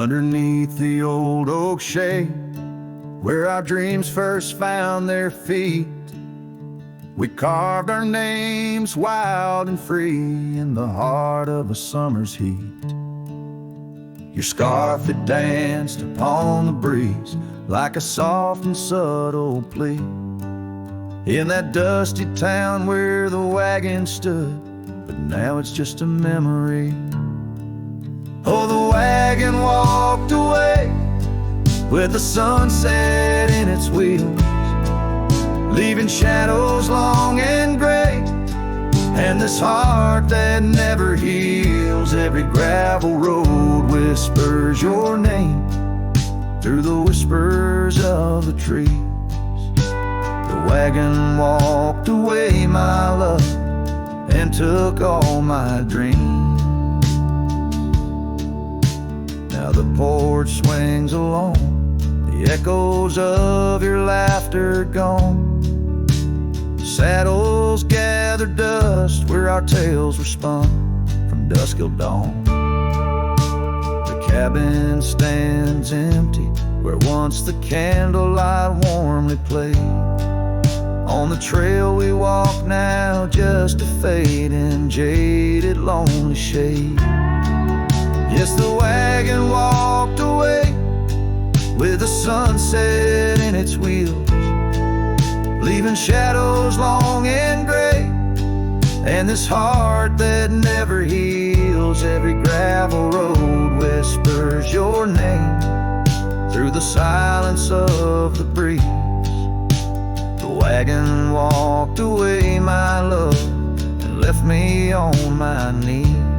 underneath the old oak shade, where our dreams first found their feet. We carved our names wild and free in the heart of a summer's heat. Your scarf it danced upon the breeze like a soft and subtle plea. In that dusty town where the wagon stood, but now it's just a memory. Oh, the wagon walked away with the sunset in its wheels, leaving shadows long and gray, and this heart that never heals. Every gravel road whispers your name through the whispers of the trees. The wagon walked away, my love, and took all my dreams. Now the porch swings along, the echoes of your laughter gone. Saddles gather dust where our tales were spun from dusk till dawn. The cabin stands empty where once the candlelight warmly played. On the trail we walk now, just a fading, jaded, lonely shade. Yes, the wagon walked away with the sunset in its wheels, leaving shadows long and gray, and this heart that never heals. Every gravel road whispers your name through the silence of the breeze. The wagon walked away, my love, and left me on my knees.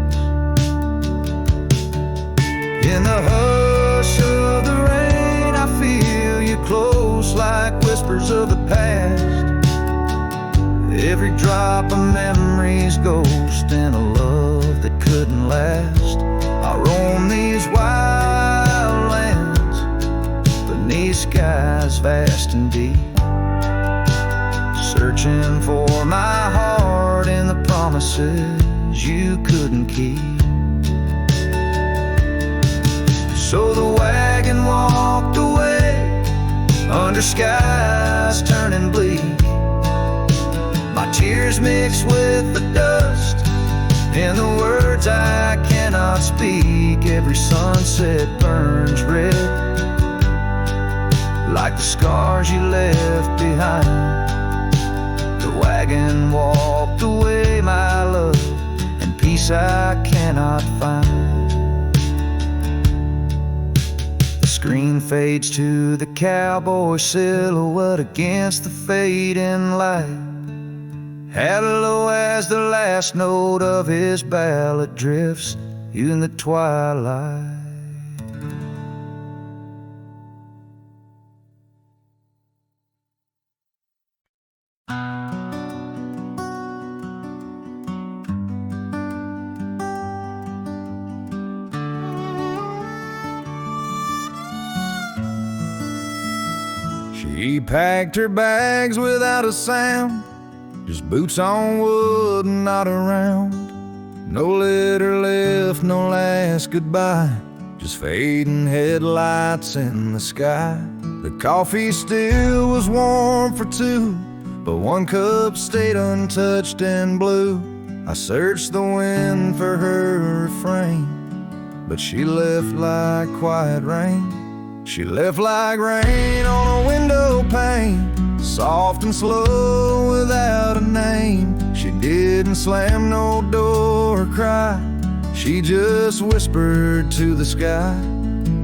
In the hush of the rain, I feel you close like whispers of the past. Every drop of memory's ghost in a love that couldn't last. I roam these wild lands beneath skies vast and deep, searching for my heart in the promises you couldn't keep. So the wagon walked away under skies turning bleak. My tears mixed with the dust and the words I cannot speak. Every sunset burns red like the scars you left behind. The wagon walked away, my love, and peace I cannot find. The screen fades to the cowboy silhouette against the fading light. Hello as the last note of his ballad drifts in the twilight. She packed her bags without a sound, just boots on wood and not around. No letter left, no last goodbye, just fading headlights in the sky. The coffee still was warm for two, but one cup stayed untouched and blue. I searched the wind for her refrain, but she left like quiet rain. She left like rain on a window pane, soft and slow without a name. She didn't slam no door or cry, she just whispered to the sky.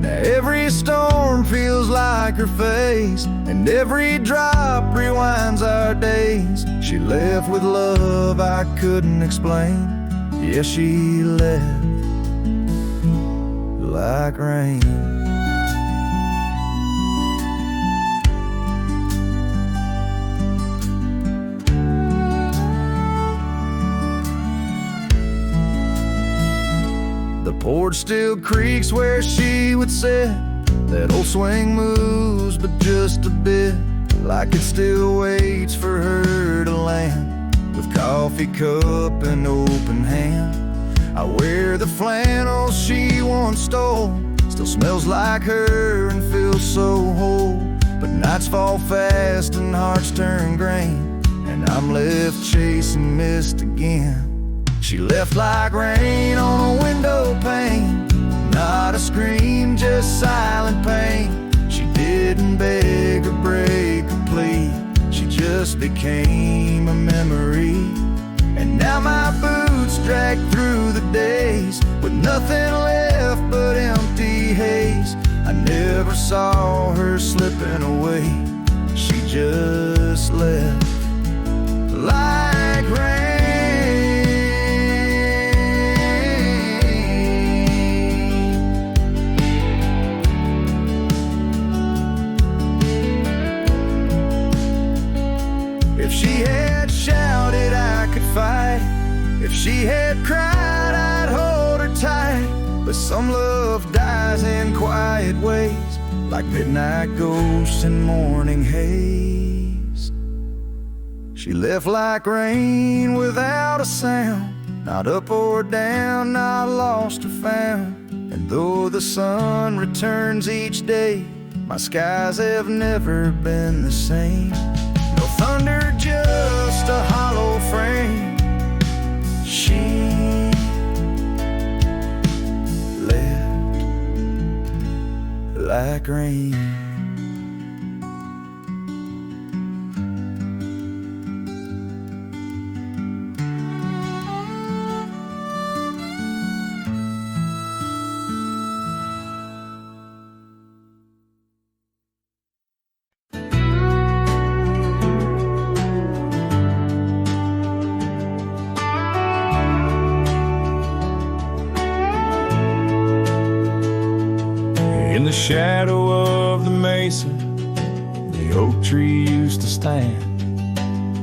Now every storm feels like her face, and every drop rewinds our days. She left with love I couldn't explain. Yes, she left like rain. The porch still creaks where she would sit. That old swing moves, but just a bit, like it still waits for her to land. With coffee cup and open hand, I wear the flannel she once stole, still still smells like her and feels so whole. But nights fall fast and hearts turn grain, and I'm left chasing mist again. She left like rain on a window pane, not a scream, just silent pain. She didn't beg or break or plead, she just became a memory. And now my boots drag through the days with nothing left but empty haze. I never saw her slipping away, she just left like rain. If she had shouted, I could fight. If she had cried, I'd hold her tight. But some love dies in quiet ways, like midnight ghosts in morning haze. She left like rain without a sound, not up or down, not lost or found. And though the sun returns each day, my skies have never been the same. No thunder, just a hollow frame. She left like rain. In the shadow of the mesa, the oak tree used to stand.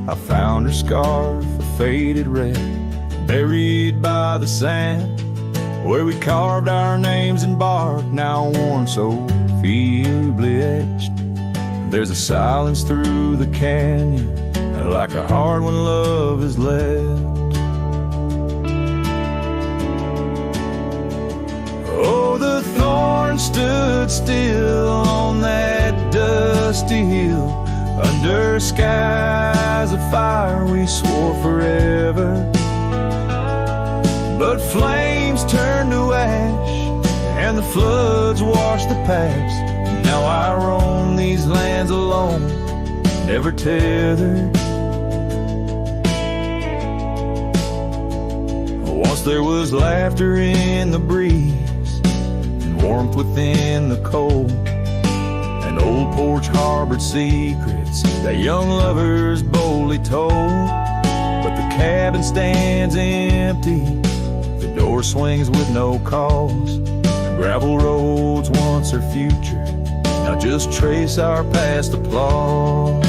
I found her scarf, a faded red, buried by the sand, where we carved our names in bark, now worn so feebly etched. There's a silence through the canyon, like a heart when love is left. Oh, the thorn stood still on that dusty hill, under skies of fire we swore forever. But flames turned to ash, and the floods washed the past. Now I roam these lands alone, never tethered. Once there was laughter in the breeze, warmth within the cold. An old porch harbored secrets that young lovers boldly told. But the cabin stands empty, the door swings with no cause. Gravel roads once our future, now just trace our past applause.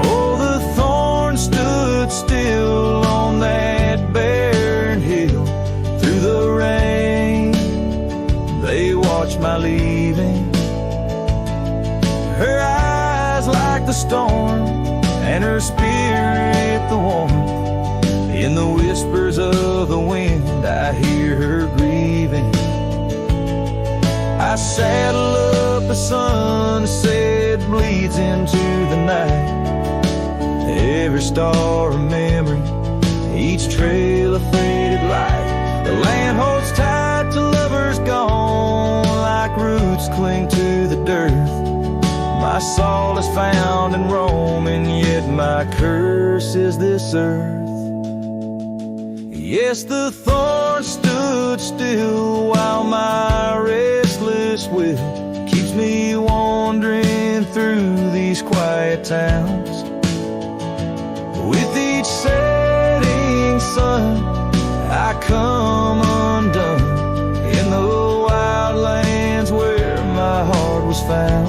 Oh, the thorn stood still on that barren hill. Through the rain they watched my leaving, her eyes like the storm, and her spirit the warmth. In the whispers of the wind I hear her grieving. I saddle up a sunset bleeds into the night. Every star a memory, each trail a faded light. The land holds tight to lovers gone, like roots cling to the dirt. My soul is found in roaming, yet my curse is this earth. Yes, the thorn stood still while my restless will keeps me wandering through these quiet towns. With each setting sun I come undone in the wild lands where my heart was found.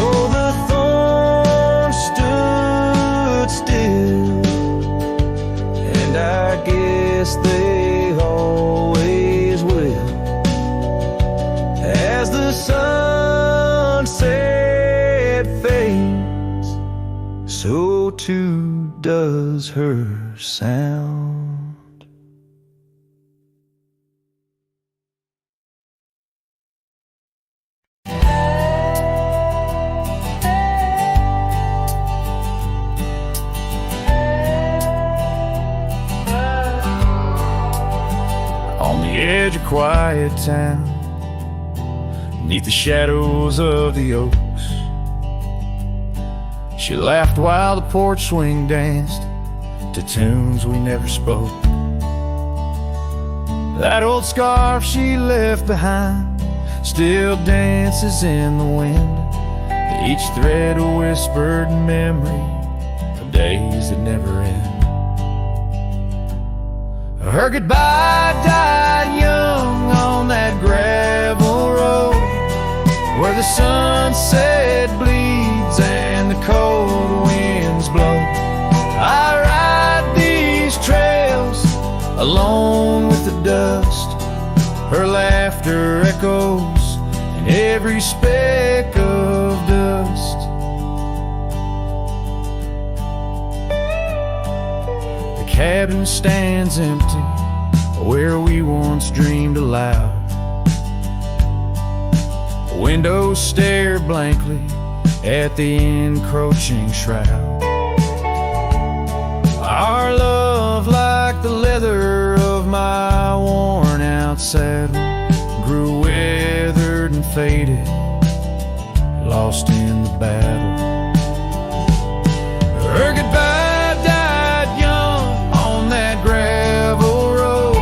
Oh, the thorn stood still, and I guess they always will. As the sunset fades, so too does her sound. quiet town, neath the shadows of the oaks. She laughed while the porch swing danced to tunes we never spoke. That old scarf she left behind still dances in the wind, each thread a whispered memory of days that never end. Her goodbye died young on that gravel road where the sunset bleeds and the cold winds blow. I ride these trails alone with the dust. Her laughter echoes in every speck of dust. The cabin stands empty where we once dreamed aloud. Windows stare blankly at the encroaching shroud. Our love, like the leather of my worn out saddle, grew weathered and faded, lost in the battle. Her goodbye died young on that gravel road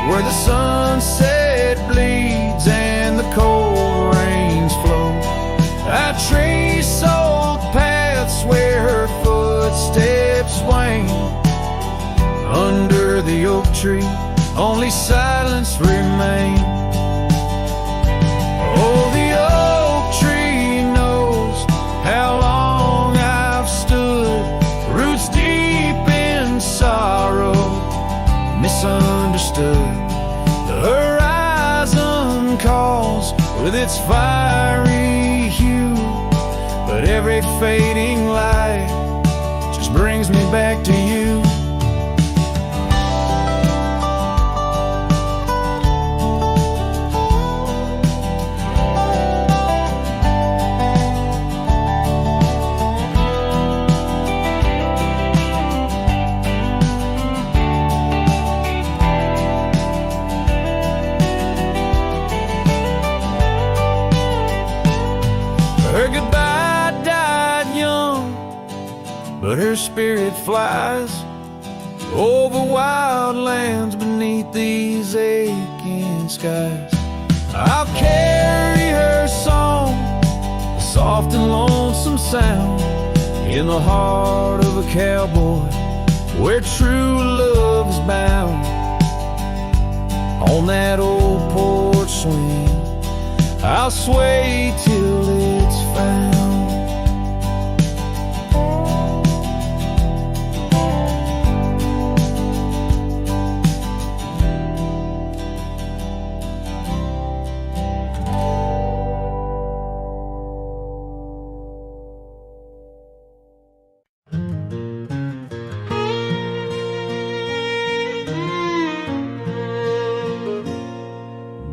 where the sunset bleeds and the cold rains flow. I trace old paths where her footsteps swing. Under the oak tree, only silence remains. Oh, the oak tree knows how long I've stood, roots deep in sorrow, misunderstood. The horizon calls with its fiery hue, but every fading light just brings me back to you. Her goodbye died young, but her spirit flies over wild lands beneath these aching skies. I'll carry her song, a soft and lonesome sound, in the heart of a cowboy where true love is bound. On that old porch swing, I'll sway till it's found.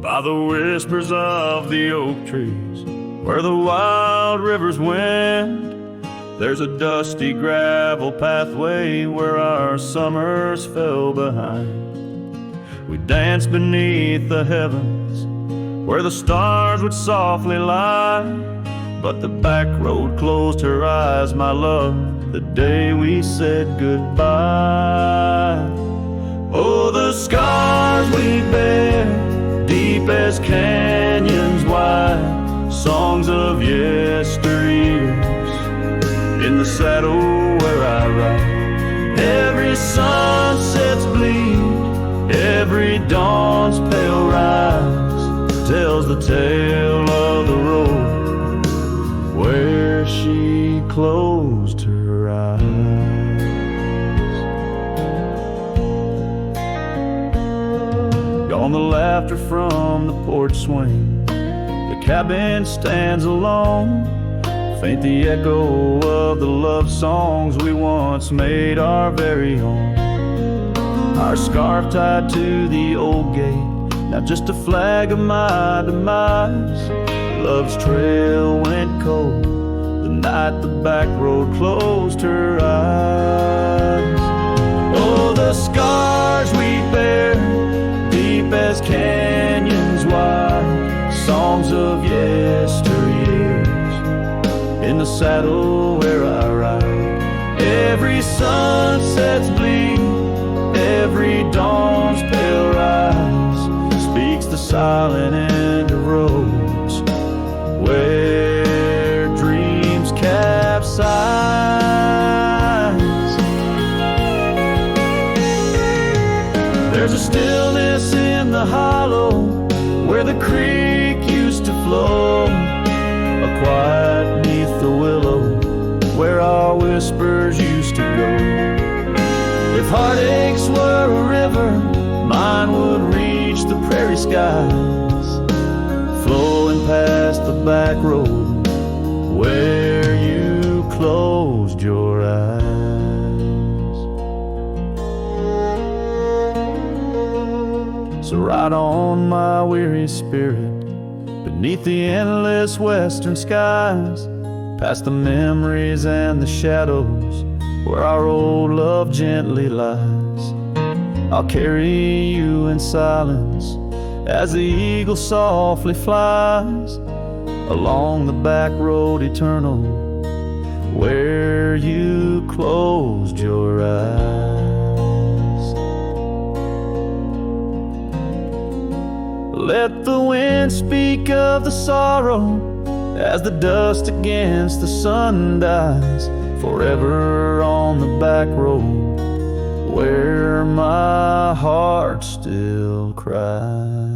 By the whispers of the oak trees, where the wild rivers wend, there's a dusty gravel pathway where our summers fell behind. We danced beneath the heavens, where the stars would softly lie, but the back road closed her eyes, my love, the day we said goodbye. Oh, the scars we bear, deep as canyons wide, songs of yesteryears, in the saddle where I ride. Every sunset's bleed, every dawn's pale rise, tells the tale of the road where she closed her eyes. Gone the laughter from the porch swing, the cabin stands alone, faint the echo of the love songs we once made our very own. Our scarf tied to the old gate, now just a flag of my demise. Love's trail went cold the night the back road closed her eyes. Oh, the scars we bear, deep as canyons wide, songs of yesteryears. In the saddle where I ride, every sunset's bleak, every dawn's pale rise, speaks the silent end of roads where dreams capsize. There's a stillness in the hollow where the creek used to flow, a quiet neath the willow where our whispers used to go. If heartaches were a river, mine would reach the prairie skies, flowing past the back road where you closed your eyes. So ride on, my weary spirit, beneath the endless western skies, past the memories and the shadows where our old love gently lies. I'll carry you in silence as the eagle softly flies along the back road eternal where you closed your eyes. Let the wind speak of the sorrow as the dust against the sun dies, forever on the back road where my heart still cries.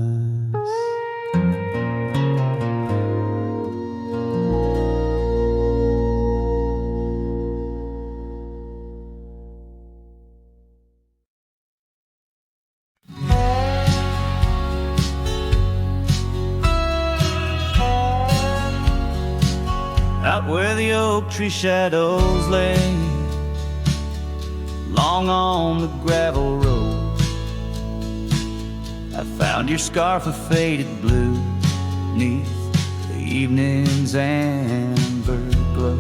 Out where the oak tree shadows lay, long on the gravel road, I found your scarf of faded blue neath the evening's amber glow.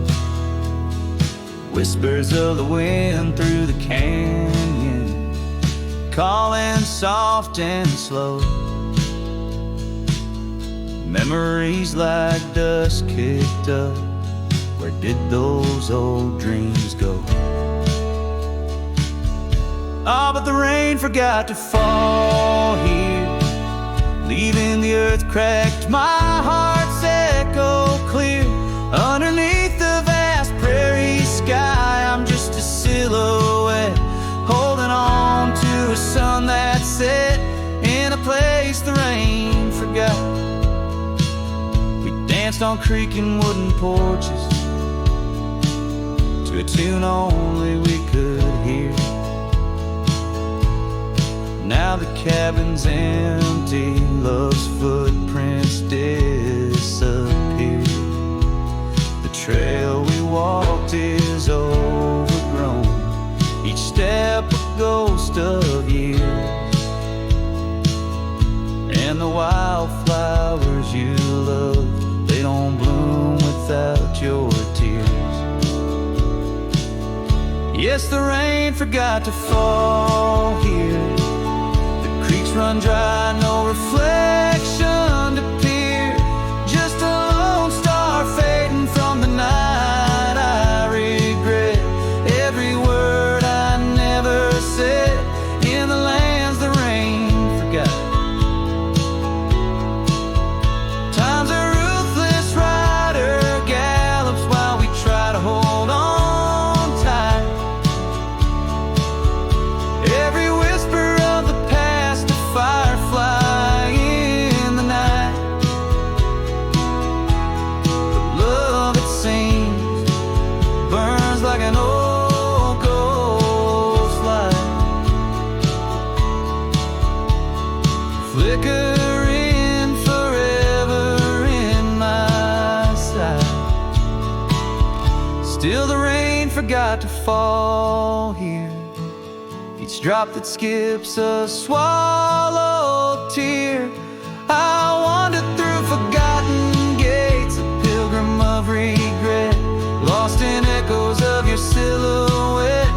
Whispers of the wind through the canyon, calling soft and slow. Memories like dust kicked up, where did those old dreams go? Ah, but the rain forgot to fall here, leaving the earth cracked, my heart's echo clear. Underneath the vast prairie sky, I'm just a silhouette, holding on to a sun that set in a place the rain forgot. We danced on creaking wooden porches to a tune only we could hear. Now the cabin's empty, love's footprints disappear. The trail we walked is overgrown, each step a ghost of years. And the wildflowers you love, they don't bloom without your tears. Yes, the rain forgot to fall here, creeks run dry, no reflection to peer, just a lone star fading from the night. I regret every word I never said in the lands the rain forgot. Time's a ruthless rider, gallops while we try to hold on tight. Every whisper of the firefly in the night, the love it seems burns like an old ghost light, flickering forever in my sight. Still the rain forgot to fall here, each drop that skips a swallowed tear. I wandered through forgotten gates, a pilgrim of regret, lost in echoes of your silhouette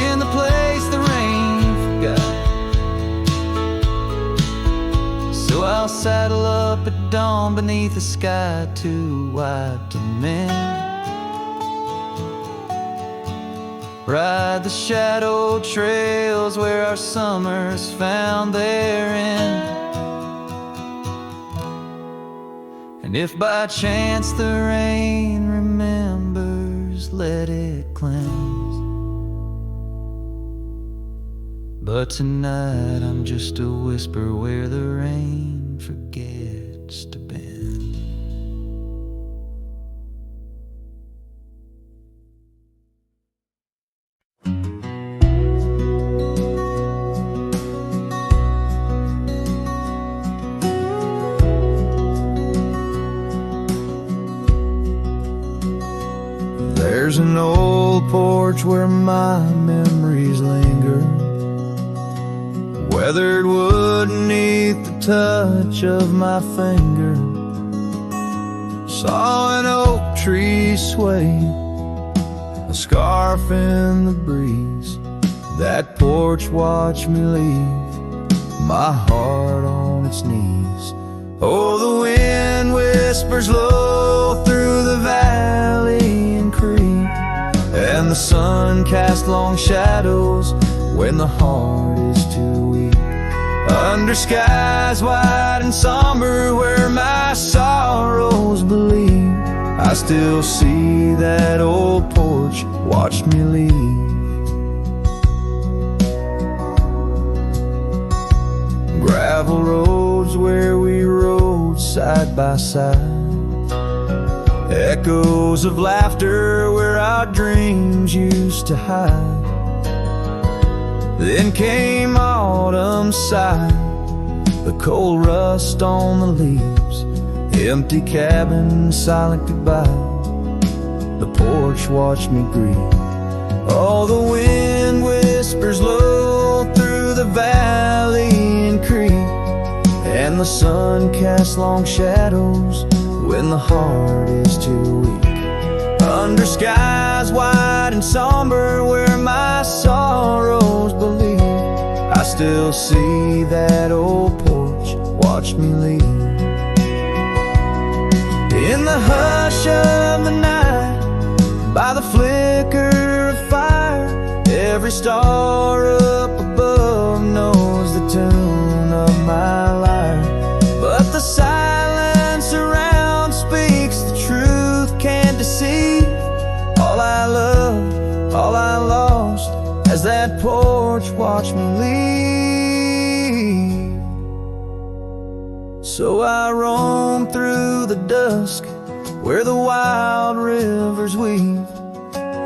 in the place the rain forgot. idle up at dawn beneath a sky too wide to mend. Ride the shadow trails where our summers found their end. And if by chance the rain remembers, let it cleanse. But tonight I'm just a whisper where the rain forgets to bend. There's an old porch where my memories linger, weathered wood beneath the touch of my finger. Saw an oak tree sway, a scarf in the breeze. That porch watched me leave, my heart on its knees. Oh, the wind whispers low through the valley and creek, and the sun casts long shadows when the heart is too weak. Under skies wide and somber where my sorrows believe, I still see that old porch watch me leave. Gravel roads where we rode side by side, echoes of laughter where our dreams used to hide. Then came autumn sigh, the cold rust on the leaves, empty cabin, silent goodbye. The porch watched me grieve. Oh, the wind whispers low through the valley and creek, and the sun casts long shadows when the heart is too weak. Under skies wide and somber where my sorrows believe, I still see that old porch watch me leave. In the hush of the night, by the flicker of fire, every star up above knows the tune of my lyre. But the silence around speaks the truth, can't deceive. All I loved, all I lost, as that porch watched me leave. So I roam through the dusk where the wild rivers weave,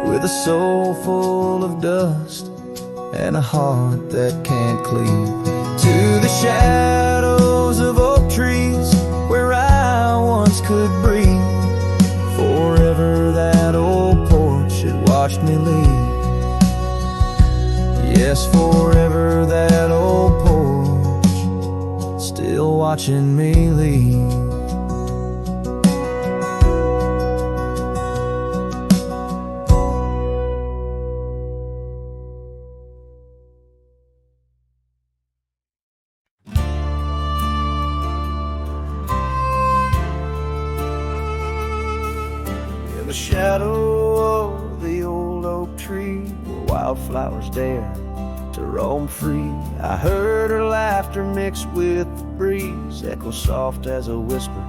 with a soul full of dust and a heart that can't cleave. To the shadows of oak trees where I once could breathe, forever that old porch had watched me leave. Yes, forever that old porch still watching me leave. In the shadow of the old oak tree where wildflowers dare to roam free, I heard her laughter mixed with the breeze, echo soft as a whisper,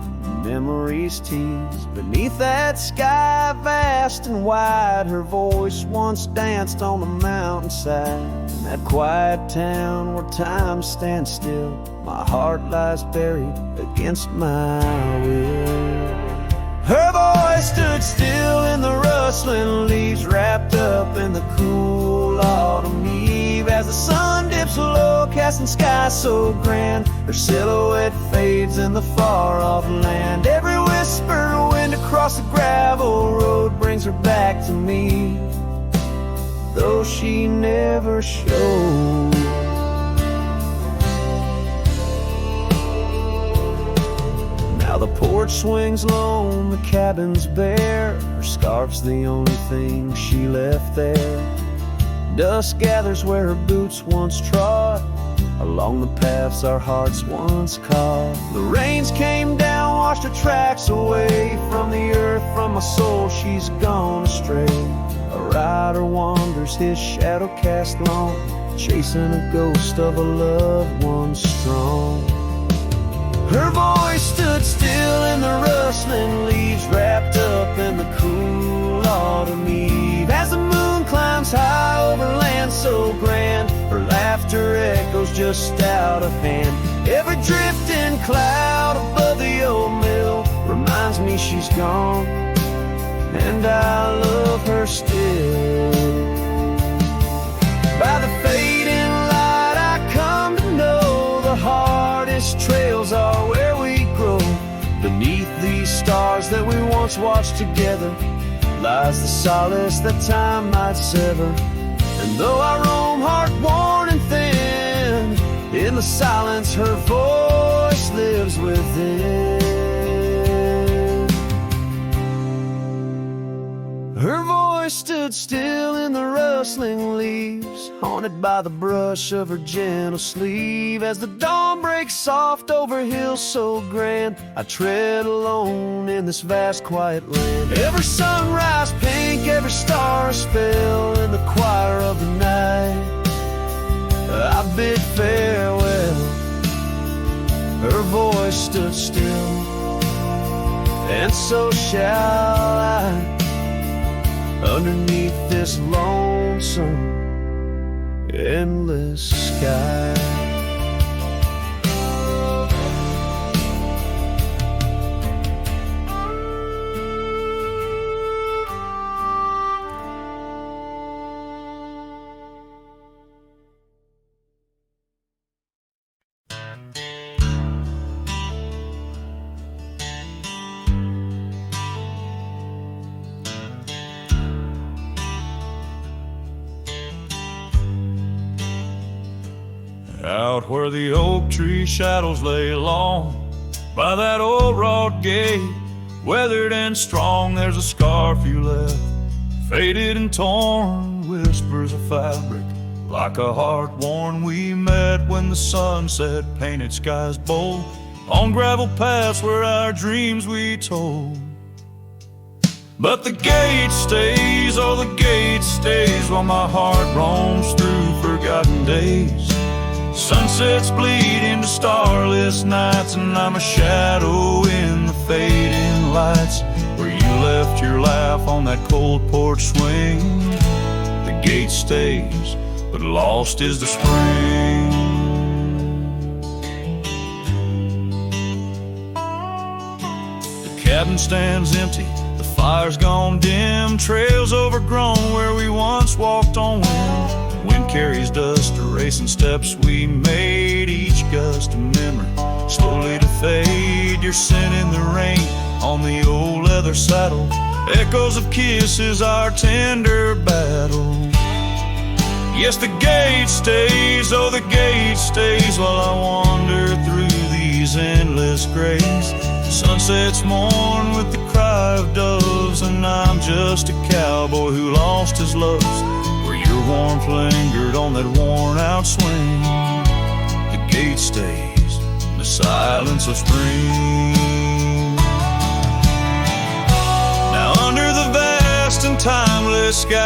memories tease. Beneath that sky vast and wide, her voice once danced on the mountainside. In that quiet town where time stands still, my heart lies buried against my will. Her voice stood still in the rustling leaves, wrapped up in the cool autumn eve. As the sun dips low, casting sky so grand, her silhouette fades in the far-off land. Every whisper wind across the gravel road brings her back to me, though she never showed. Now the porch swings lone, the cabin's bare, her scarf's the only thing she left there. Dust gathers where her boots once trod, along the paths our hearts once called. The rains came down, washed her tracks away from the earth, from my soul she's gone astray. A rider wanders, his shadow cast long, chasing a ghost of a loved one strong. Her voice stood still in the rustling leaves, wrapped up in the cool autumn eve. As the moon climbs high over land so grand, her laughter echoes just out of hand. Every drifting cloud above the old mill reminds me she's gone, and I love her still. By the fading light I come to know the hardest trails are where we grow. Beneath these stars that we once watched together lies the solace that time might sever. And though I roam heart worn and thin, in the silence her voice lives within. Her voice stood still in the rustling leaves, haunted by the brush of her gentle sleeve. As the dawn breaks soft over hills so grand, I tread alone in this vast quiet land. Every sunrise pink, every star a spell, in the choir of the night I bid farewell. Her voice stood still, and so shall I, underneath this lonesome, endless sky. Out where the oak tree shadows lay long, by that old wrought gate, weathered and strong, there's a scarf you left, faded and torn, whispers of fabric, like a heart worn. We met when the sunset painted skies bold, on gravel paths where our dreams we told. But the gate stays, oh the gate stays, while my heart roams through forgotten days. Sunsets bleed into starless nights, and I'm a shadow in the fading lights, where you left your laugh on that cold porch swing. The gate stays, but lost is the spring. The cabin stands empty, the fire's gone dim, trails overgrown where we once walked on wind. Wind carries dust, erasing steps we made, each gust a memory, slowly to fade. Your scent in the rain on the old leather saddle, echoes of kisses, our tender battle. Yes, the gate stays, oh the gate stays, while I wander through these endless grays. Sunsets mourn with the cry of doves, and I'm just a cowboy who lost his loves, where your warmth lingered on that worn out swing. The gate stays in the silence of spring. Now under the vast and timeless skies,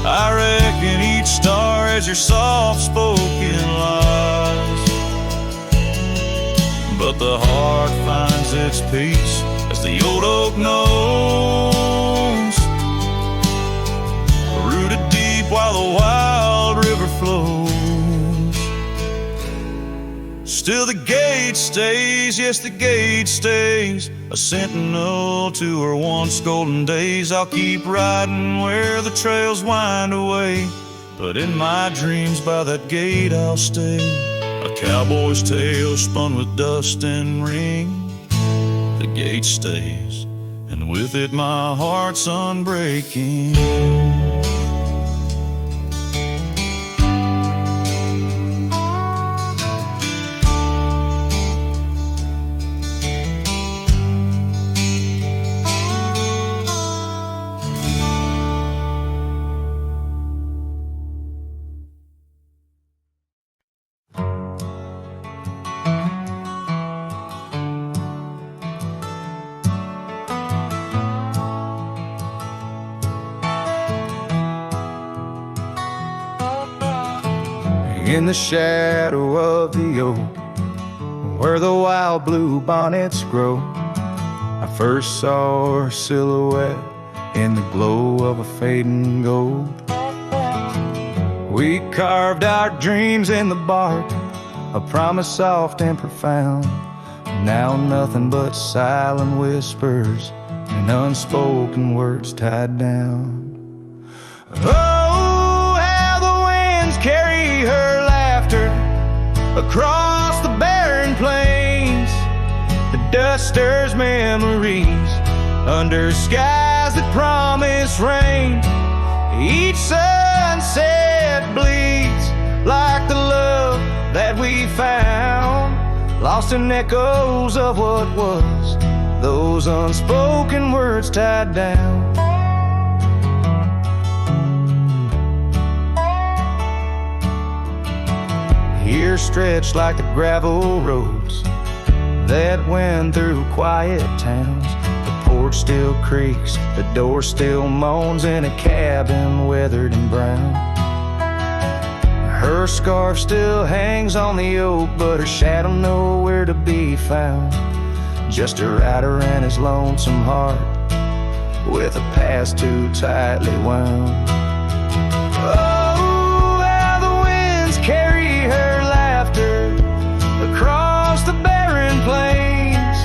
I reckon each star has your soft-spoken lies. But the heart finds its peace, as the old oak knows, rooted deep while the wild river flows. Still the gate stays, yes the gate stays, a sentinel to her once golden days. I'll keep riding where the trails wind away, but in my dreams by that gate I'll stay. A cowboy's tale spun with dust and ring. The gate stays, and with it my heart's unbreaking. in the shadow of the oak, where the wild blue bonnets grow. I first saw her silhouette in the glow of a fading gold. We carved our dreams in the bark, a promise soft and profound. Now nothing but silent whispers and unspoken words tied down. Oh, how the winds carry her laughter across the barren plains. The dust stirs memories under skies that promise rain. Each sunset bleeds like the love that we found, lost in echoes of what was, those unspoken words tied down. Here stretched like the gravel roads that went through quiet towns. The porch still creaks, the door still moans in a cabin weathered and brown. Her scarf still hangs on the oak, but her shadow nowhere to be found. Just a rider and his lonesome heart, with a past too tightly wound. Oh, how the winds carry her laughter across the barren plains.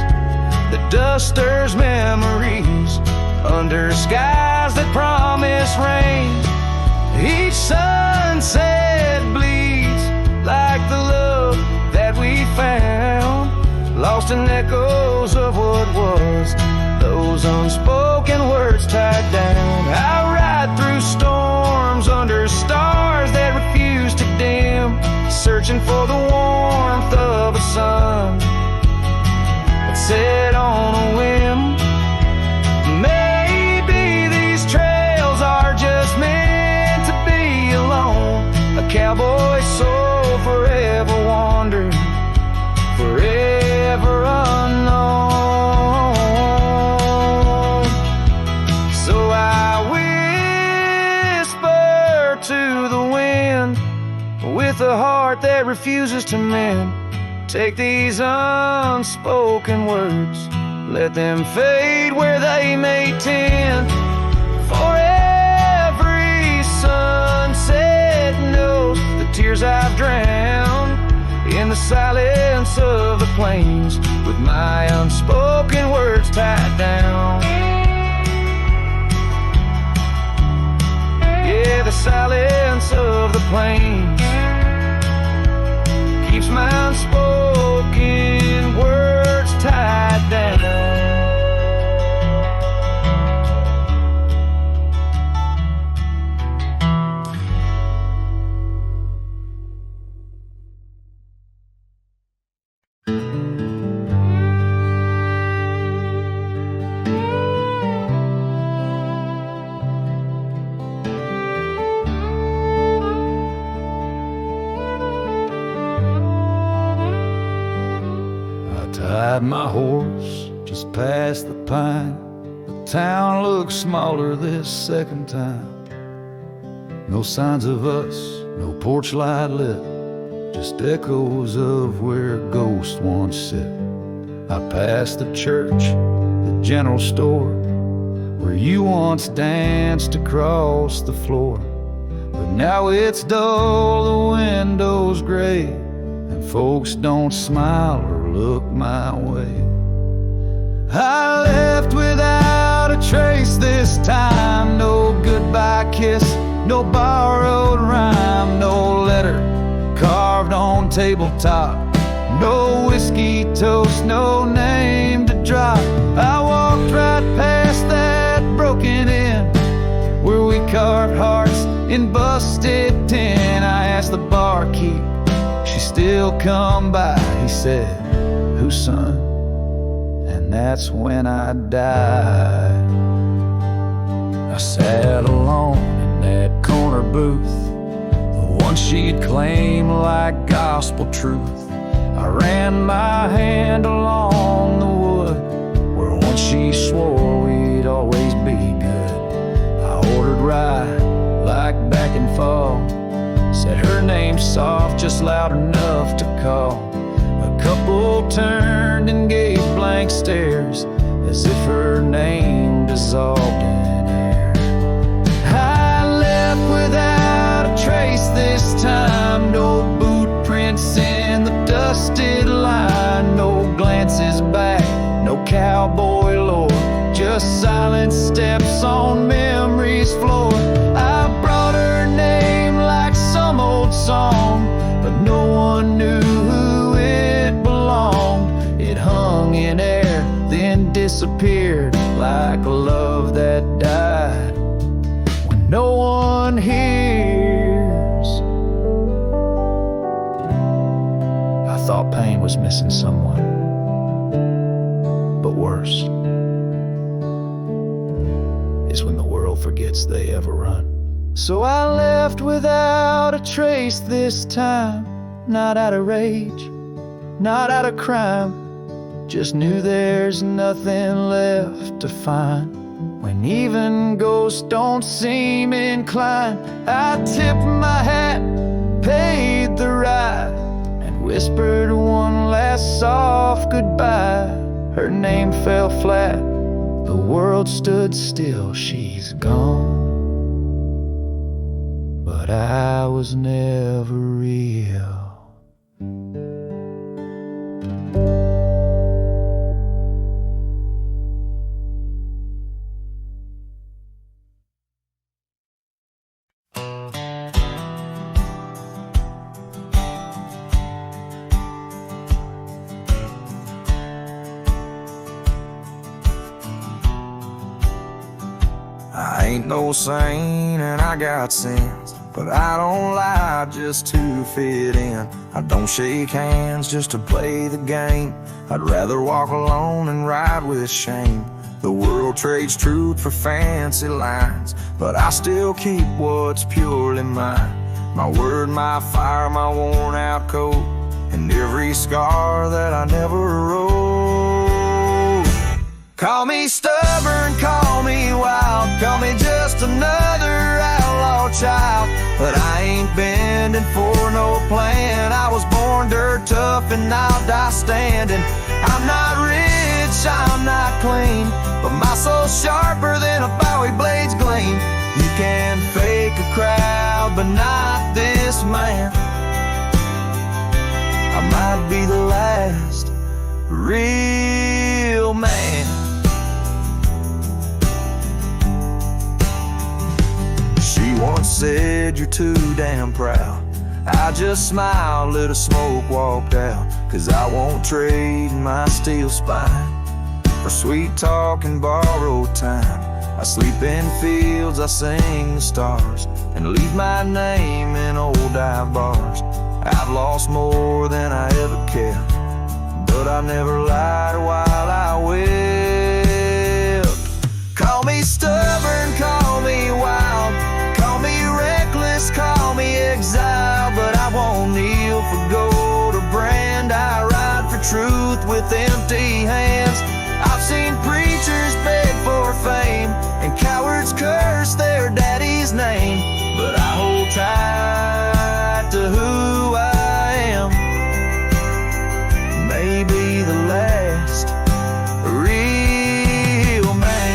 The dust stirs memories under skies that promise rain. Each sunset bleeds like the love that we found, lost in echoes of what was, those unspoken words tied down. I ride through storms under stars that refuse to dim, searching for the warmth of a sun that set on a whim. Maybe these trails are just meant to be alone. A cowboy soul forever wandering, forever unknown. So I whisper to the wind with a heart that refuses to mend. Take these unspoken words, let them fade where they may tend. For every sunset knows the tears I've drowned in the silence of the plains, with my unspoken words tied down. Yeah, the silence of the plains keeps my unspoken words tied down. Tied my horse just past the pine. The town looks smaller this second time. No signs of us, no porch light lit, just echoes of where ghosts once sit. I passed the church, the general store, where you once danced across the floor. But now it's dull, the window's gray, and folks don't smile or look my way. I left without a trace this time. No goodbye kiss, no borrowed rhyme, no letter carved on tabletop, no whiskey toast, no name to drop. I walked right past that broken inn where we carved hearts in busted tin. I asked the barkeep, she still come by. He said, "Whose son?" And that's when I died. I sat alone in that corner booth, the one she'd claim like gospel truth. I ran my hand along the wood where once she swore we'd always be good. I ordered rye like back in fall, said her name's soft just loud enough to call. A couple turned and gave blank stares as if her name dissolved in air. I left without a trace this time. No boot prints in the dusted line. No glances back, no cowboy lore. Just silent steps on memory's floor. I brought her name like some old song, but no one knew who it belonged. It hung in air, then disappeared like a love that died when no one hears. I thought pain was missing someone, but worse is when the world forgets they ever run. So I left without a trace this time, not out of rage, not out of crime, just knew there's nothing left to find. When even ghosts don't seem inclined, I tipped my hat, paid the ride, and whispered one last soft goodbye. Her name fell flat, the world stood still, she's gone. But I was never real. I ain't no saint and I got sins, but I don't lie just to fit in. I don't shake hands just to play the game. I'd rather walk alone and ride with shame. The world trades truth for fancy lines, but I still keep what's purely mine. My word, my fire, my worn out coat, and every scar that I never wrote. Call me stubborn, call me wild, call me just another outlaw child, but I ain't bending for no plan. I was born dirt tough and I'll die standing. I'm not rich, I'm not clean, but my soul's sharper than a Bowie blade's gleam. You can fake a crowd, but not this man. I might be the last real man. She once said, you're too damn proud. I just smiled, lit a smoke, walked out, 'cause I won't trade my steel spine for sweet talk and borrowed time. I sleep in fields, I sing the stars, and leave my name in old dive bars. I've lost more than I ever kept, but I never lied while I wept. Call me stubborn, call me wild, call me reckless, call me exile, but I won't kneel for gold or brand. I ride for truth with empty hands. I've seen preachers beg for fame and cowards curse their daddy's name, but I hold tight to who I am. Maybe the last real man.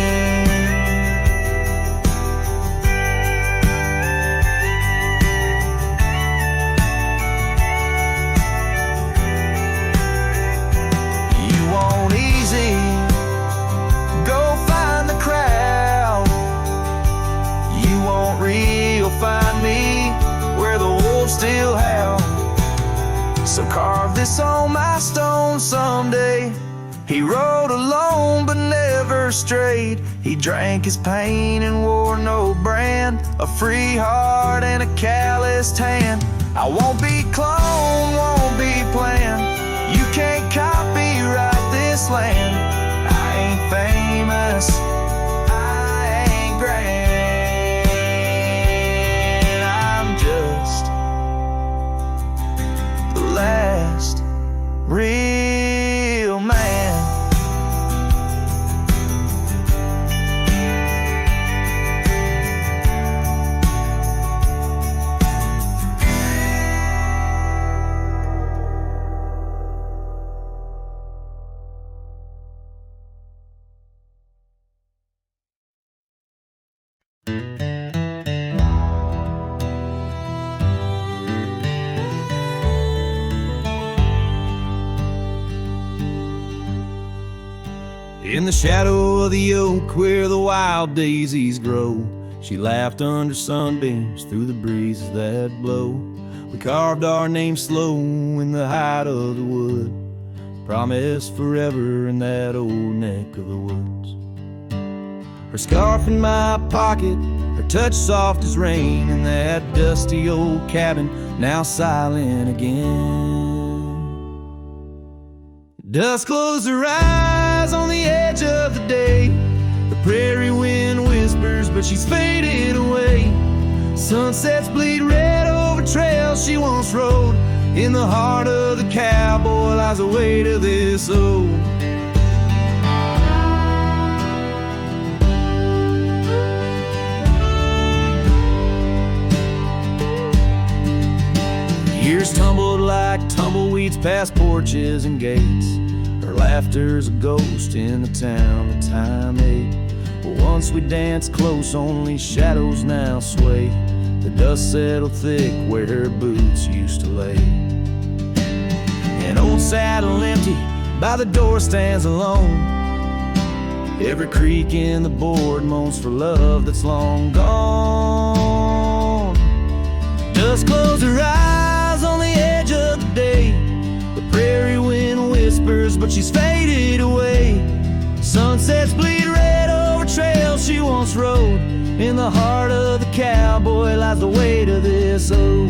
You want easy, go find the crowd. You want real, find me where the wolves still howl. So carve this on my stone someday. He rode alone but never strayed. He drank his pain and wore no brand. A free heart and a calloused hand. I won't be cloned, won't be planned. You can't copyright this land. I ain't famous, I ain't grand. I'm just the last real man. In the shadow of the oak where the wild daisies grow, she laughed under sunbeams through the breezes that blow. We carved our names slow in the height of the wood, promised forever in that old neck of the woods. Her scarf in my pocket, her touch soft as rain, in that dusty old cabin now silent again. Dusk closed her eyes on the edge of the day. The prairie wind whispers, but she's fading away. Sunsets bleed red over trails she once rode. In the heart of the cowboy lies the weight of this ode. Years tumbled like tumbleweeds past porches and gates. Her laughter's a ghost in the town that time ate. But once we danced close, only shadows now sway. The dust settled thick where her boots used to lay. An old saddle empty by the door stands alone. Every creak in the board moans for love that's long gone. Dust closed her eyes on the edge of the day. The prairie wind whispers, but she's faded away. Sunsets bleed red over trails she once rode. In the heart of the cowboy lies the weight of this ode.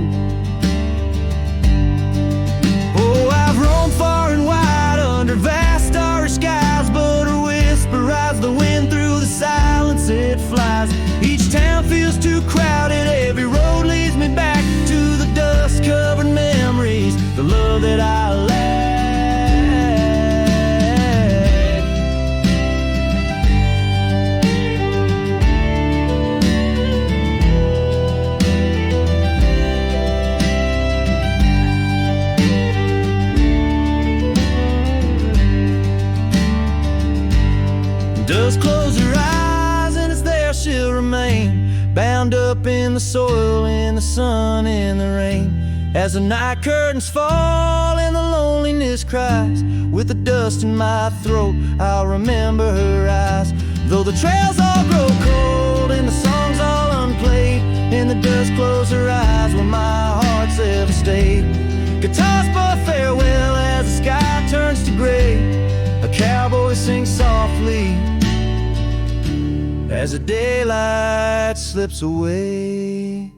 Oh, I've roamed far and wide under vast starry skies, but her whisper rides the wind through the silence it flies. Each town feels too crowded, every road leads me back to the dust-covered memories, the love that I lack. Dust close her eyes and it's there she'll remain, bound up in the soil, in the sun, in the rain. As the night curtains fall and the loneliness cries, with the dust in my throat I'll remember her eyes. Though the trails all grow cold and the songs all unplayed, and the dust close her eyes when my heart's ever stayed. Guitars for farewell as the sky turns to gray. A cowboy sings softly as the daylight slips away.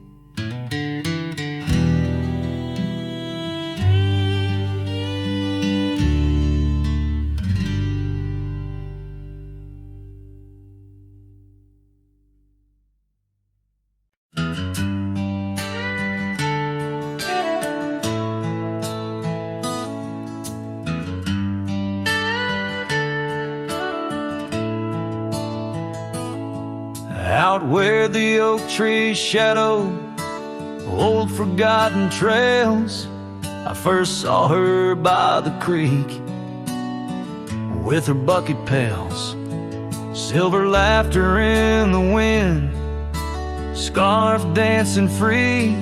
Out where the oak trees shadow old forgotten trails, I first saw her by the creek with her bucket pails. Silver laughter in the wind, scarf dancing free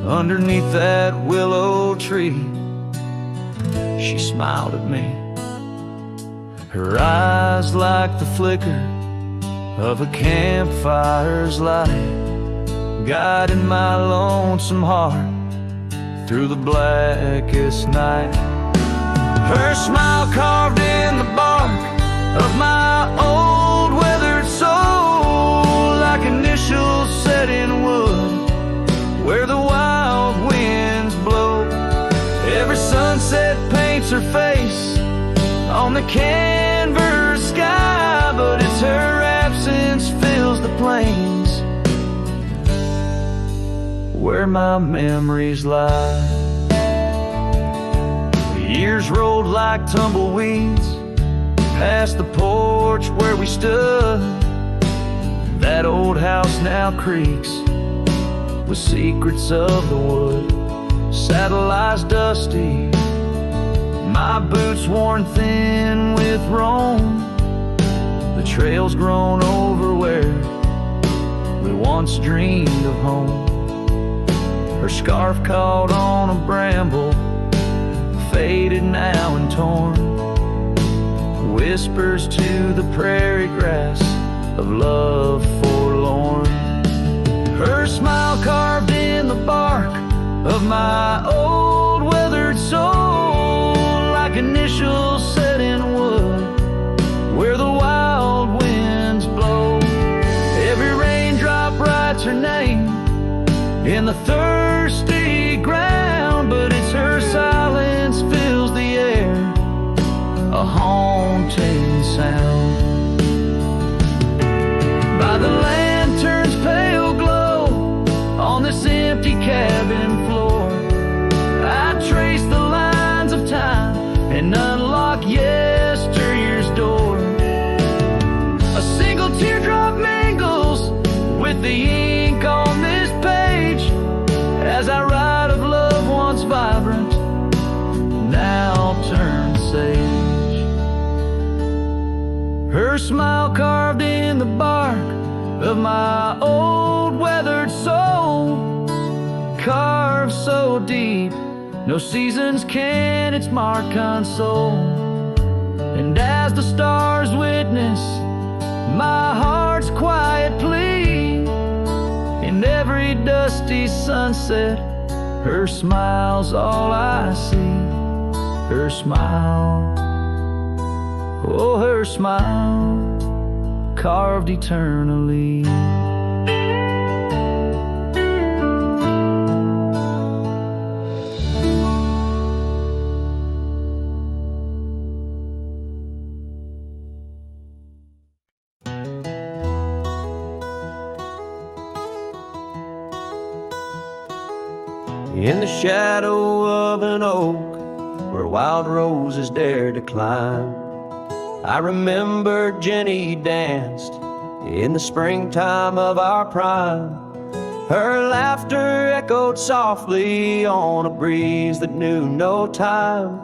underneath that willow tree. She smiled at me, her eyes like the flicker of a campfire's light, guiding my lonesome heart through the blackest night. Her smile carved in the bark of my old weathered soul, like initials set in wood where the wild winds blow. Every sunset paints her face on the canvas sky, but it's her absence fills the plains where my memories lie. The years rolled like tumbleweeds past the porch where we stood. That old house now creaks with secrets of the wood. Saddle eyes dusty, my boots worn thin with Rome. The trail's grown over where we once dreamed of home. Her scarf caught on a bramble, faded now and torn. whispers to the prairie grass of love forlorn. Her smile carved in the bark of my old weathered soul, like initials set in wood where the wild winds blow. Every raindrop writes her name in the thirsty ground, but it's her silence fills the air, a haunting sound. By the lantern's pale glow on this empty cabin floor, I trace the lines of time and unlock yesteryear's door. A single teardrop mingles with the ink on this page as I write of love once vibrant, now turned sage. Her smile carved in the bark of my old weathered soul, carved so deep no seasons can its mark console. And as the stars witness my heart's quiet plea, in every dusty sunset her smile's all I see. Her smile, oh her smile, carved eternally. In the shadow of an oak where wild roses dare to climb, I remember Jenny danced in the springtime of our prime. Her laughter echoed softly on a breeze that knew no time,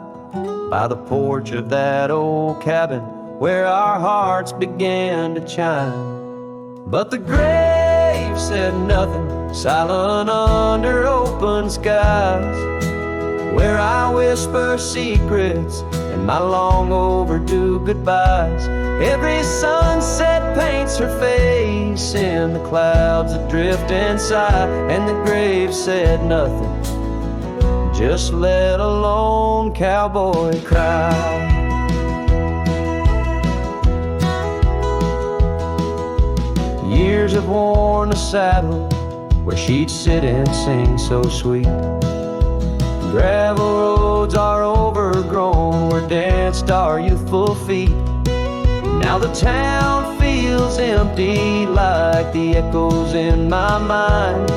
by the porch of that old cabin where our hearts began to chime. But the grave said nothing, silent under open skies, where I whisper secrets and my long overdue goodbyes. Every sunset paints her face in the clouds that drift inside, and the grave said nothing, just let a lone cowboy cry. Years have worn the saddle where she'd sit and sing so sweet. Gravel roads are overgrown where danced our youthful feet. Now the town feels empty like the echoes in my mind,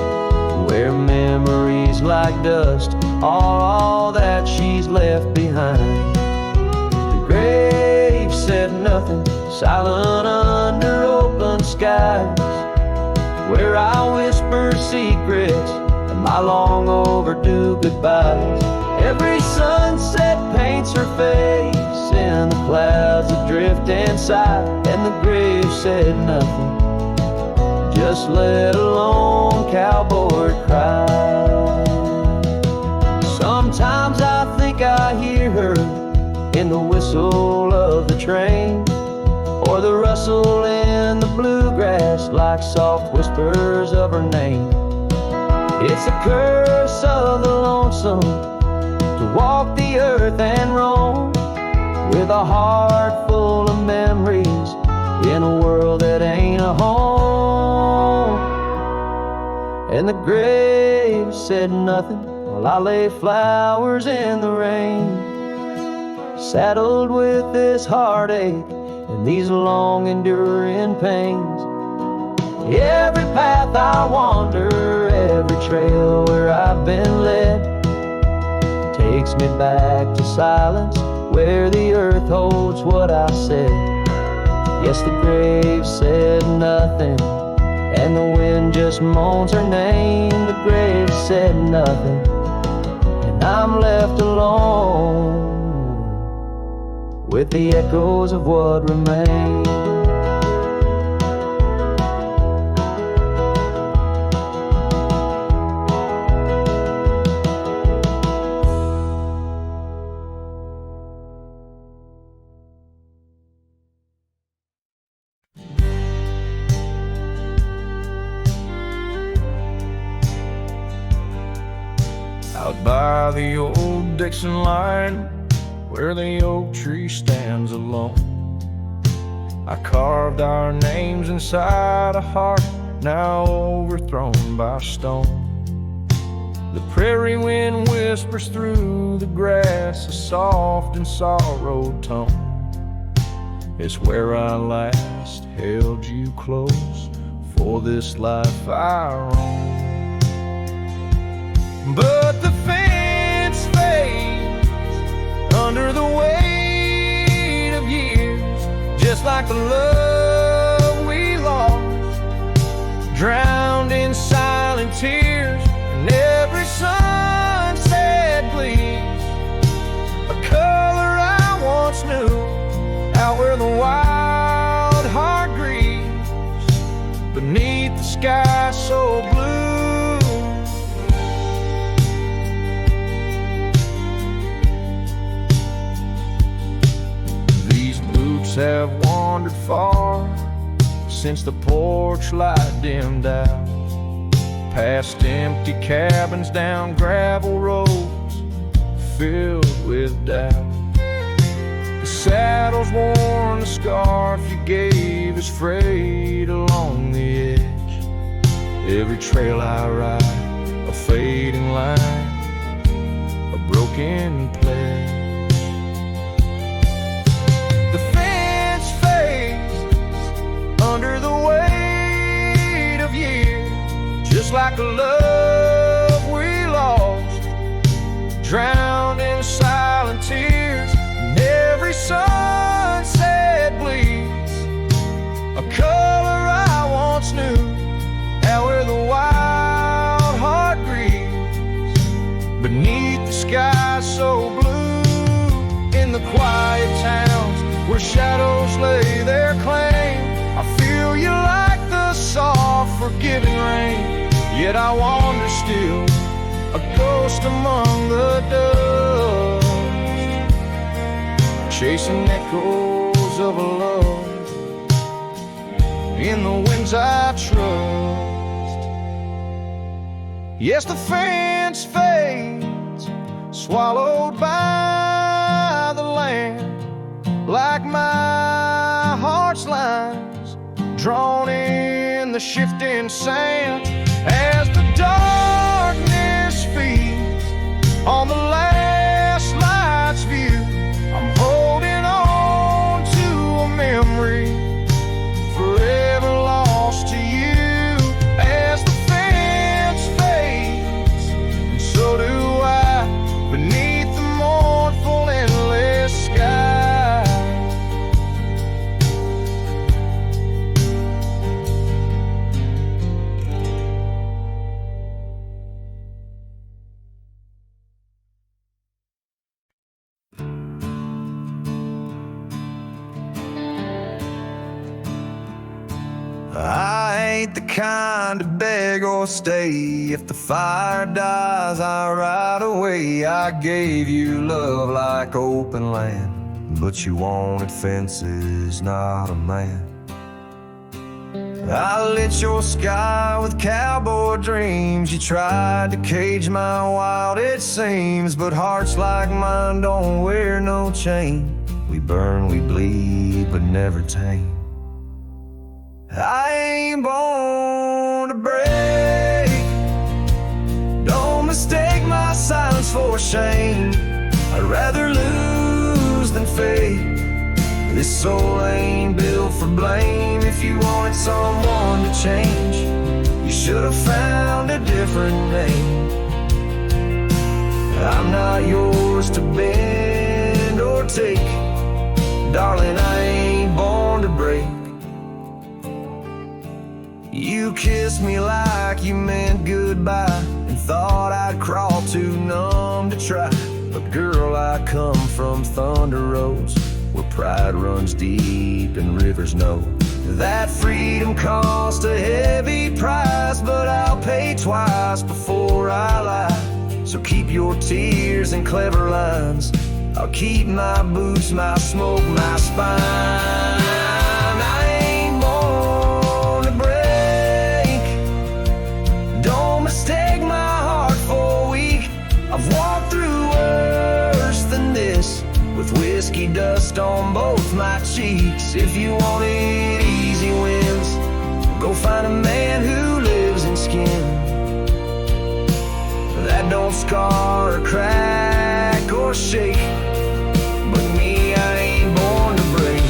where memories like dust are all that she's left behind. The grave said nothing, silent under open skies, where I whisper secrets and my long overdue goodbyes. Every sunset paints her face in the clouds that drift inside, and the grave said nothing, just let a lone cowboy cry. Sometimes I think I hear her in the whistle of the train, or the rustle in the bluegrass like soft whispers of her name. It's a curse of the lonesome to walk the earth and roam, with a heart full of memories in a world that ain't a home. And the grave said nothing while I lay flowers in the rain, saddled with this heartache and these long enduring pains. Every path I wander, every trail where I've been led, takes me back to silence where the earth holds what I said. Yes, the grave said nothing, and the wind just moans her name. The grave said nothing, and I'm left alone with the echoes of what remains. by the old Dixon line, where the oak tree stands alone. I carved our names inside a heart now overthrown by stone. The prairie wind whispers through the grass a soft and sorrowed tone. It's where I last held you close for this life I roam. But the fence fades under the weight of years, just like the love we lost, drowned in silent tears. And every sunset bleeds a color I once knew, out where the wild heart grieves beneath the sky so blue. These boots have wandered far since the porch light dimmed out, past empty cabins, down gravel roads filled with doubt. The saddle's worn, the scarf you gave is frayed along the edge. Every trail I ride, a fading line, a broken pledge. The fence fades under the weight of years, just like a love we lost, drowned in silent tears. And every sunset bleeds a color I once knew, out where the wild heart grieves beneath the sky so blue. In the quiet towns where shadows lay their claim, I feel you like the soft forgiving rain. Yet I wander still, a ghost among the dust, chasing echoes of a love in the winds I trust. Yes, the fence fades, swallowed by the land, like my heart's lines drawn in the shifting sand. As the darkness feeds on the last light's view, I'm holding on to a memory forever lost to you. As the fence fades, and so do I, beneath the mournful endless sky. I ain't the kind to beg or stay. If the fire dies, I ride away. I gave you love like open land, but you wanted fences, not a man. I lit your sky with cowboy dreams. You tried to cage my wild, it seems, but hearts like mine don't wear no chain. We burn, we bleed, but never tame. I ain't born to break. Don't mistake my silence for shame. I'd rather lose than fade. This soul ain't built for blame. If you wanted someone to change, you should have found a different name. I'm not yours to bend or take. Darling, I ain't born to break. You kissed me like you meant goodbye, and thought I'd crawl too numb to try. But girl, I come from Thunder Roads, where pride runs deep and rivers know that freedom cost a heavy price. But I'll pay twice before I lie. So keep your tears and clever lines. I'll keep my boots, my smoke, my spine. I ain't born to break. Don't mistake my heart for weak. I've on both my cheeks. If you wanted easy wins, go find a man who lives in skin that don't scar or crack or shake. But me, I ain't born to break.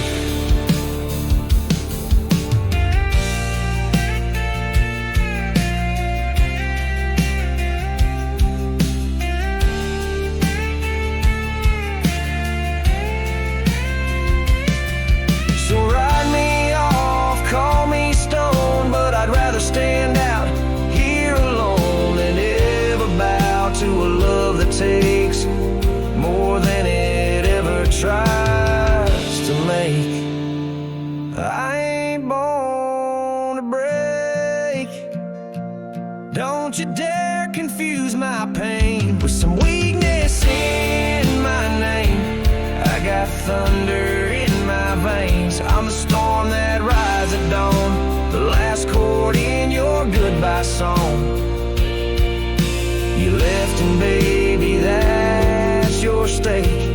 So write me off, call me stone, but I'd rather stand out here alone than ever bow to a love that takes more than it ever tries to make. I ain't born to break. Don't you dare confuse my pain with some weakness in my name. I got thunder in my veins. I'm the storm that rides at dawn, the last chord in your goodbye song. You left and baby, that's your stake.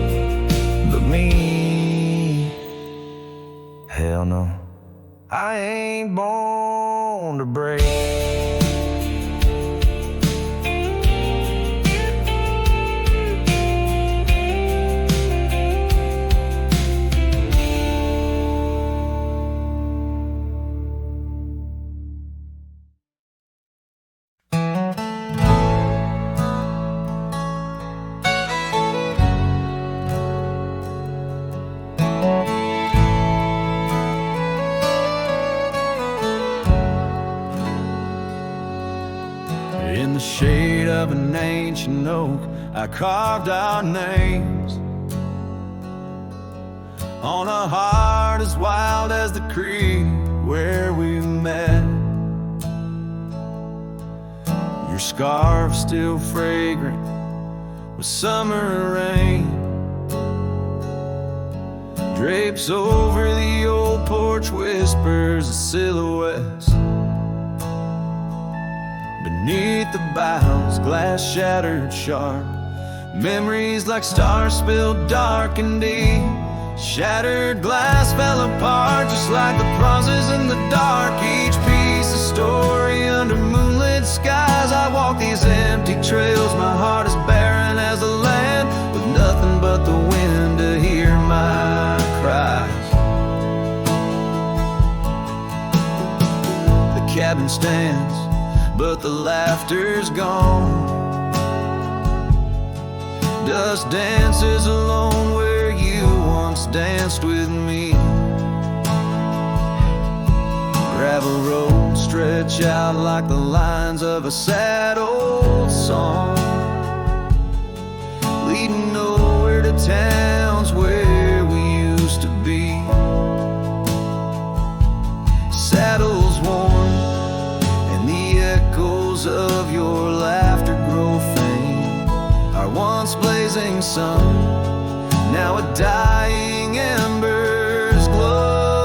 But me, hell no, I ain't born to break. In the shade of an ancient oak, I carved our names on a heart as wild as the creek where we met. Your scarf still fragrant with summer rain drapes over the old porch, whispers of silhouettes. Beneath the boughs, glass shattered sharp, memories like stars spilled dark and deep. Shattered glass fell apart just like the pauses in the dark. Each piece a story under moonlit skies. I walk these empty trails, my heart is barren as a land, with nothing but the wind to hear my cries. The cabin stands, but the laughter's gone. Dust dances alone where you once danced with me. Gravel roads stretch out like the lines of a sad old song, leading nowhere to towns where we used to be. Saddles worn and the echoes of your laughter grow faint. Our once blazing sun, now a dying embers glow.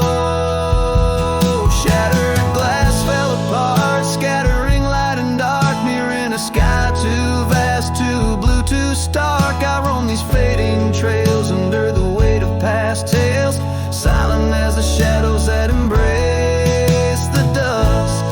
Shattered glass fell apart, scattering light and dark, mirroring a sky too vast, too blue, too stark. I roam these fading trails under the weight of past tales, silent as the shadows that embrace the dusk.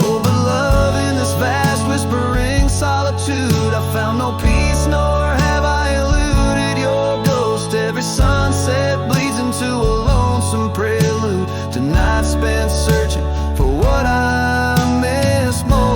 Oh, but love in this vast whispering solitude, I found no peace, nor have I eluded your ghost. Every sunset bleeds into a lonesome prelude to nights spent searching for what I miss most.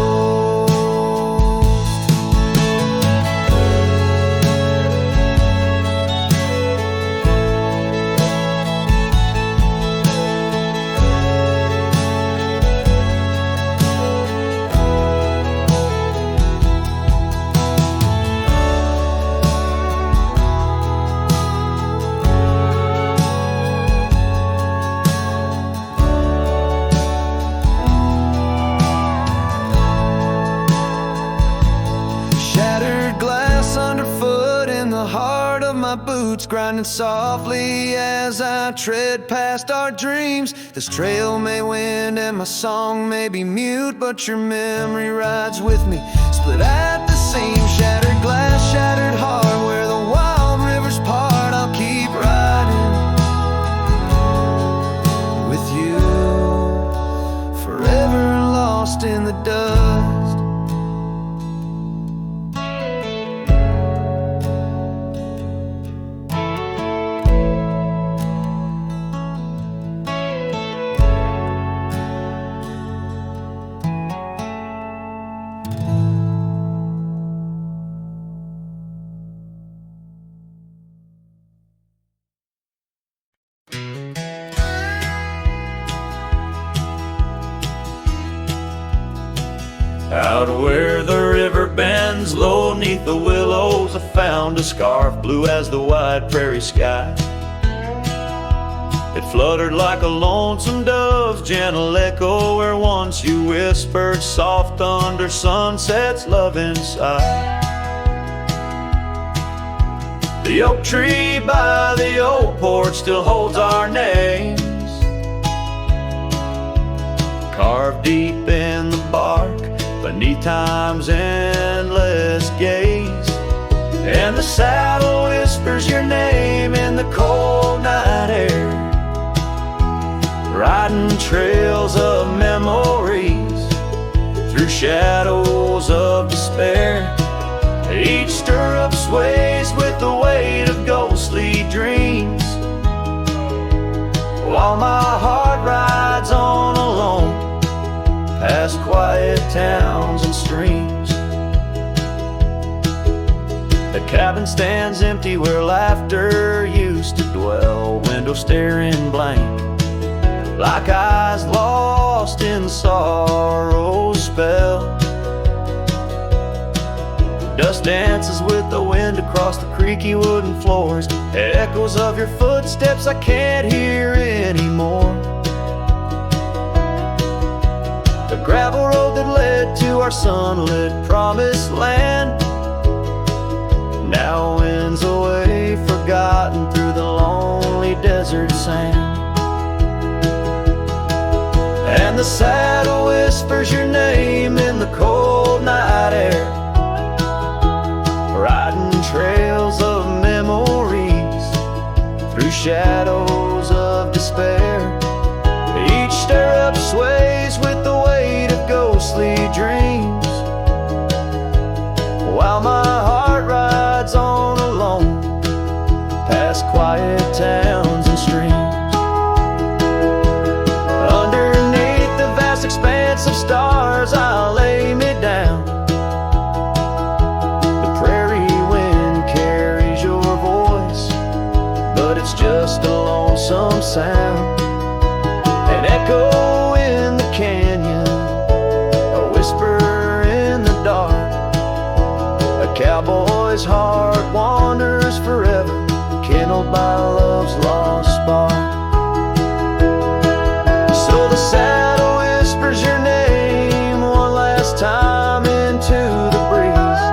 My boots grinding softly as I tread past our dreams. This trail may wind and my song may be mute, but your memory rides with me, split at the seam. Shattered glass, shattered heart, where the wild rivers part. Out where the river bends low 'neath the willows, I found a scarf blue as the wide prairie sky. It fluttered like a lonesome dove's gentle echo, where once you whispered soft under sunset's loving sigh. The oak tree by the old porch still holds our names, carved deep in the bark beneath time's endless gaze. And the saddle whispers your name in the cold night air, riding trails of memories through shadows of despair. Each stirrup sways with the weight of ghostly dreams, while my heart rides on alone past quiet towns and streams. The cabin stands empty where laughter used to dwell, window staring blank, like eyes lost in sorrow's spell. Dust dances with the wind across the creaky wooden floors, echoes of your footsteps I can't hear anymore. The gravel road that led to our sunlit promised land now winds away, forgotten through the lonely desert sand. And the saddle whispers your name in the cold night air, riding trails of memories through shadows of despair. Each stirrup sways with the weight of ghostly dreams, while my heart rides on alone past quiet towns and streams. Underneath the vast expanse of stars I'll lay me down. The prairie wind carries your voice, but it's just a lonesome sound. An echo in the canyon, a whisper in the dark. A cowboy's heart wanders forever, kindled by love's lost spark. So the saddle whispers your name one last time into the breeze,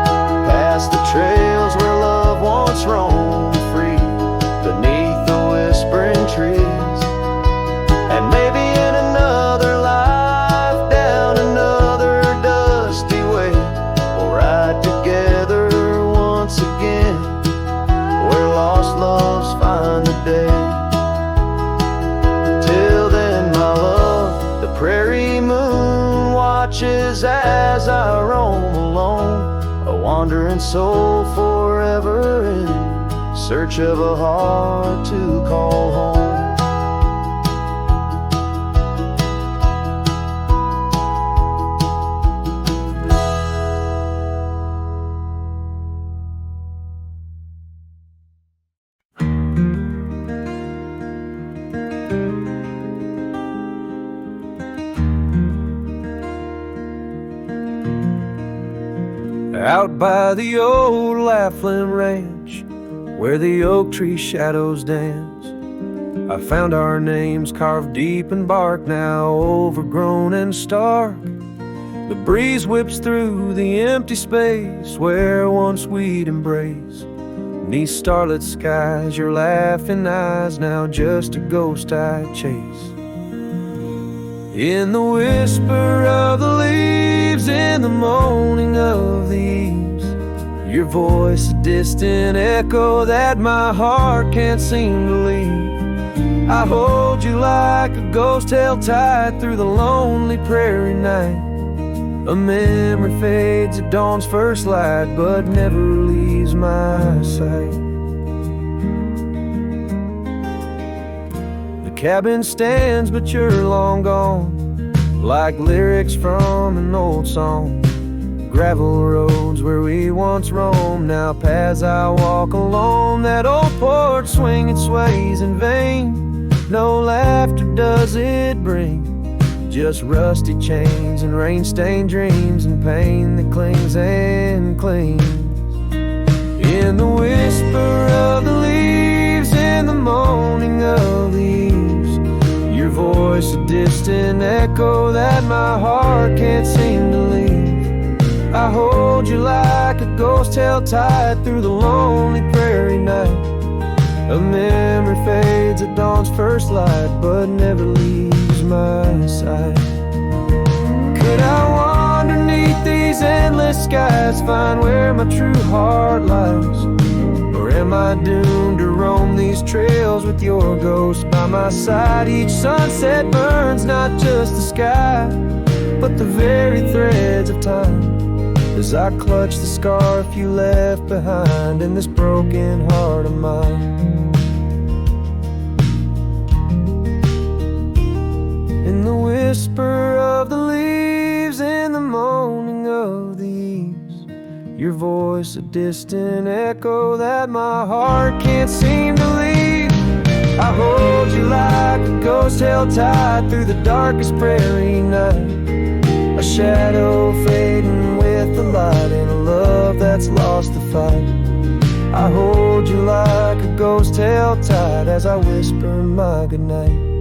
past the trails where love once roamed free, beneath the whispering trees. And maybe in another life, down another dusty way, we'll ride together once again, where lost loves find the day. Till then, my love, the prairie moon watches as I roam alone, a wandering soul forever in search of a heart to call home. Out by the old Laughlin Ranch, where the oak tree shadows dance, I found our names carved deep in bark, now overgrown and stark. The breeze whips through the empty space where once we'd embrace. Beneath starlit skies, your laughing eyes, now just a ghost I chase. In the whisper of the leaves, in the moaning of the eaves, your voice a distant echo that my heart can't seem to leave. I hold you like a ghost held tight through the lonely prairie night. A memory fades at dawn's first light, but never leaves my sight. The cabin stands, but you're long gone, like lyrics from an old song. Gravel roads where we once roamed, now paths I walk alone. That old porch swing, it sways in vain. No laughter does it bring, just rusty chains and rain-stained dreams and pain that clings and clings. In the whisper of the leaves, in the moaning of the eaves, your voice a distant echo that my heart can't seem to leave. I hold you like a ghost held tight through the lonely prairie night. A memory fades at dawn's first light, but never leaves my sight. Could I wander neath these endless skies, find where my true heart lies? Or am I doomed to roam these trails with your ghost by my side? Each sunset burns not just the sky, but the very threads of time, as I clutch the scarf you left behind in this broken heart of mine. In the whisper of the leaves, in the moaning of the eaves, your voice a distant echo that my heart can't seem to leave. I hold you like a ghost held tight through the darkest prairie night, a shadow fading with the light in a love that's lost the fight. I hold you like a ghost held tight as I whisper my goodnight.